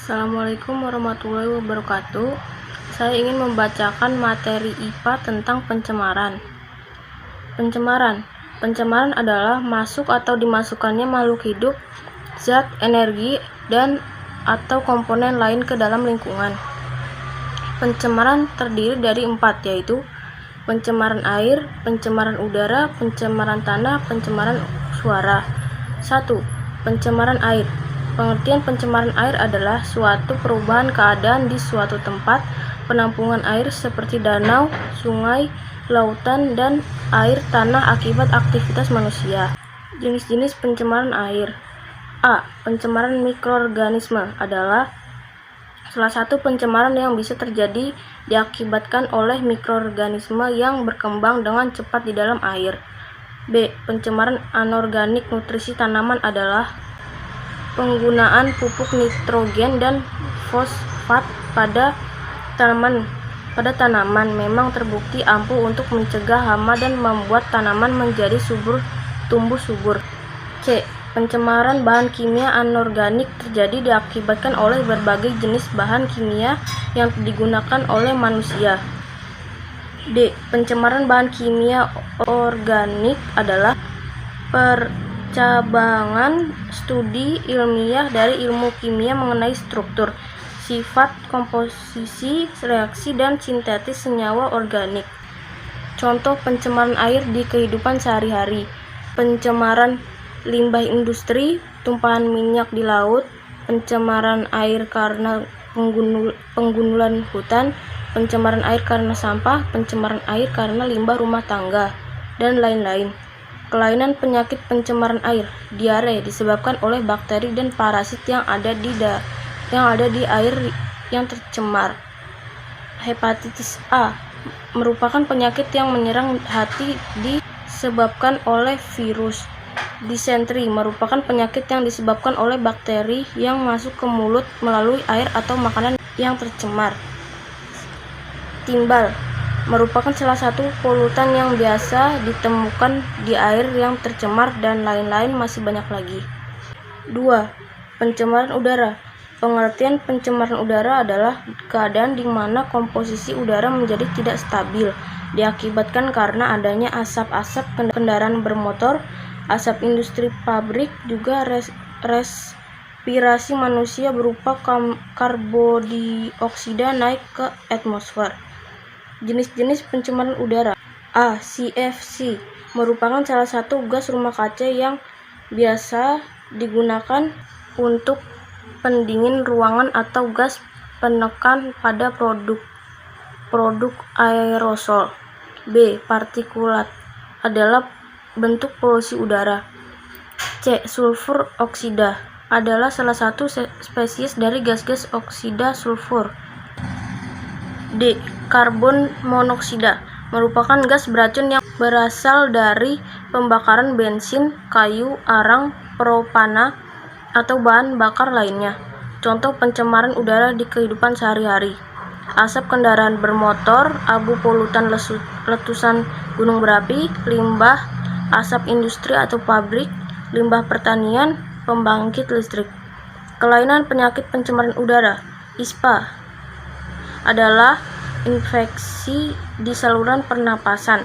Assalamualaikum warahmatullahi wabarakatuh. Saya ingin membacakan materi IPA tentang pencemaran. Pencemaran adalah masuk atau dimasukkannya makhluk hidup, zat, energi, dan atau komponen lain ke dalam lingkungan. Pencemaran terdiri dari 4, yaitu pencemaran air, pencemaran udara, pencemaran tanah, pencemaran suara. 1. Pencemaran air. Pengertian pencemaran air adalah suatu perubahan keadaan di suatu tempat penampungan air seperti danau, sungai, lautan, dan air tanah akibat aktivitas manusia. Jenis-jenis pencemaran air. A. Pencemaran mikroorganisme adalah salah satu pencemaran yang bisa terjadi diakibatkan oleh mikroorganisme yang berkembang dengan cepat di dalam air. B. Pencemaran anorganik nutrisi tanaman adalah penggunaan pupuk nitrogen dan fosfat pada tanaman memang terbukti ampuh untuk mencegah hama dan membuat tanaman menjadi tumbuh subur. C. Pencemaran bahan kimia anorganik terjadi diakibatkan oleh berbagai jenis bahan kimia yang digunakan oleh manusia. D. Pencemaran bahan kimia organik adalah percabangan studi ilmiah dari ilmu kimia mengenai struktur, sifat, komposisi, reaksi, dan sintetis senyawa organik. Contoh pencemaran air di kehidupan sehari-hari: pencemaran limbah industri, tumpahan minyak di laut, pencemaran air karena penggundulan hutan, pencemaran air karena sampah, pencemaran air karena limbah rumah tangga, dan lain-lain. Kelainan penyakit pencemaran air. Diare disebabkan oleh bakteri dan parasit yang ada di air yang tercemar. Hepatitis A merupakan penyakit yang menyerang hati disebabkan oleh virus. Disentri merupakan penyakit yang disebabkan oleh bakteri yang masuk ke mulut melalui air atau makanan yang tercemar. Timbal merupakan salah satu polutan yang biasa ditemukan di air yang tercemar, dan lain-lain masih banyak lagi. 2. Pencemaran udara. Pengertian pencemaran udara adalah keadaan di mana komposisi udara menjadi tidak stabil, diakibatkan karena adanya asap-asap kendaraan bermotor, asap industri pabrik, juga respirasi manusia berupa karbondioksida naik ke atmosfer. Jenis-jenis pencemaran udara. A. CFC merupakan salah satu gas rumah kaca yang biasa digunakan untuk pendingin ruangan atau gas penekan pada produk aerosol. B. Partikulat adalah bentuk polusi udara. C. Sulfur oksida adalah salah satu spesies dari gas-gas oksida sulfur. D. Karbon monoksida merupakan gas beracun yang berasal dari pembakaran bensin, kayu, arang, propana, atau bahan bakar lainnya. Contoh pencemaran udara di kehidupan sehari-hari: asap kendaraan bermotor, abu polutan letusan gunung berapi, limbah asap industri atau pabrik, limbah pertanian, pembangkit listrik. Kelainan penyakit pencemaran udara. ISPA adalah infeksi di saluran pernapasan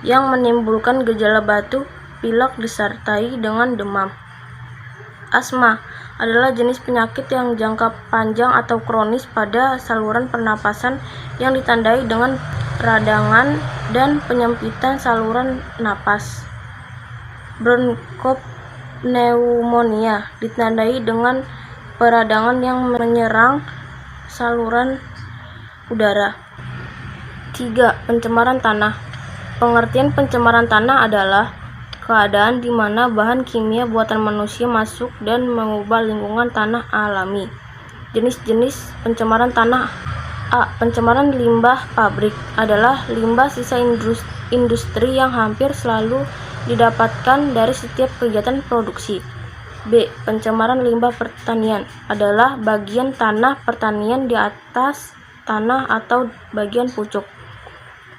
yang menimbulkan gejala batuk, pilek disertai dengan demam. Asma adalah jenis penyakit yang jangka panjang atau kronis pada saluran pernapasan yang ditandai dengan peradangan dan penyempitan saluran napas. Bronkopneumonia ditandai dengan peradangan yang menyerang saluran udara. 3. Pencemaran tanah. Pengertian pencemaran tanah adalah keadaan di mana bahan kimia buatan manusia masuk dan mengubah lingkungan tanah alami. Jenis-jenis pencemaran tanah. A. Pencemaran limbah pabrik adalah limbah sisa industri yang hampir selalu didapatkan dari setiap kegiatan produksi. B. Pencemaran limbah pertanian adalah bagian tanah pertanian di atas tanah atau bagian pucuk.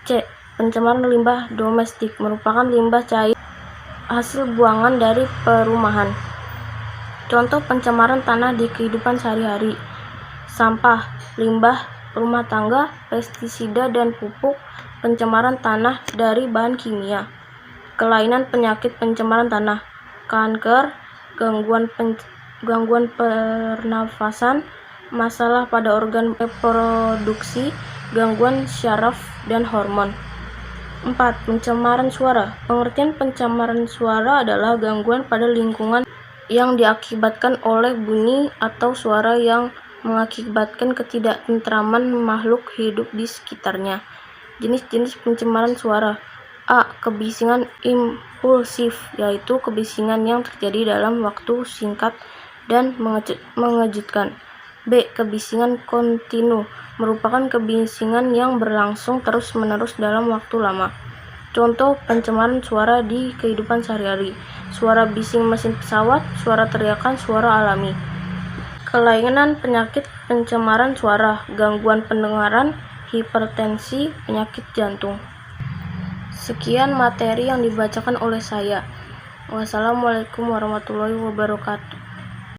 C. Pencemaran limbah domestik merupakan limbah cair hasil buangan dari perumahan. Contoh pencemaran tanah di kehidupan sehari-hari: sampah, limbah rumah tangga, pestisida dan pupuk, pencemaran tanah dari bahan kimia, kelainan penyakit pencemaran tanah, kanker, gangguan pernafasan, masalah pada organ reproduksi, gangguan syaraf dan hormon. 4. Pencemaran suara. Pengertian pencemaran suara adalah gangguan pada lingkungan yang diakibatkan oleh bunyi atau suara yang mengakibatkan ketidaktentraman makhluk hidup di sekitarnya. Jenis-jenis pencemaran suara. A. Kebisingan impulsif, yaitu kebisingan yang terjadi dalam waktu singkat dan mengejutkan. B. Kebisingan kontinu, merupakan kebisingan yang berlangsung terus-menerus dalam waktu lama. Contoh pencemaran suara di kehidupan sehari-hari: suara bising mesin pesawat, suara teriakan, suara alami. Kelainan penyakit pencemaran suara, gangguan pendengaran, hipertensi, penyakit jantung. Sekian materi yang dibacakan oleh saya. Wassalamualaikum warahmatullahi wabarakatuh.